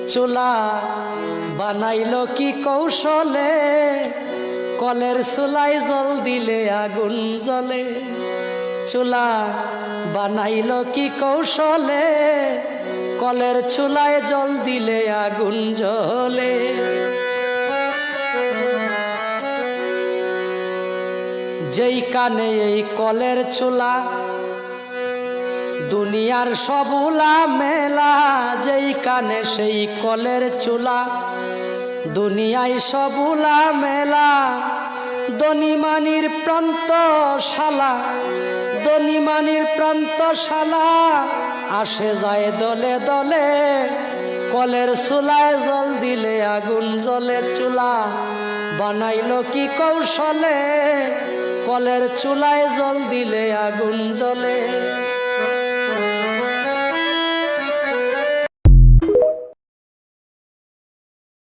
চুলা বানাইলো কি কৌশলে, কলের চুলায় জল দিলে আগুন জ্বলে। চুলা বানাইলো কি কৌশলে, কলের চুলায় জল দিলে আগুন জ্বলে। যেই কানে এই কলের চুলা, দুনিয়ার সবুলা মেলা। যেই কানে সেই কলের চুলা, দুনিয়ায় সবুলা মেলা। দনিমানির প্রান্তশালা, দনিমানির প্রান্তশালা, আসে যায় দলে দলে। কলের চুলায় জল দিলে আগুন জ্বলে। চুলা বানাইলো কি কৌশলে, কলের চুলায় জল দিলে আগুন জ্বলে।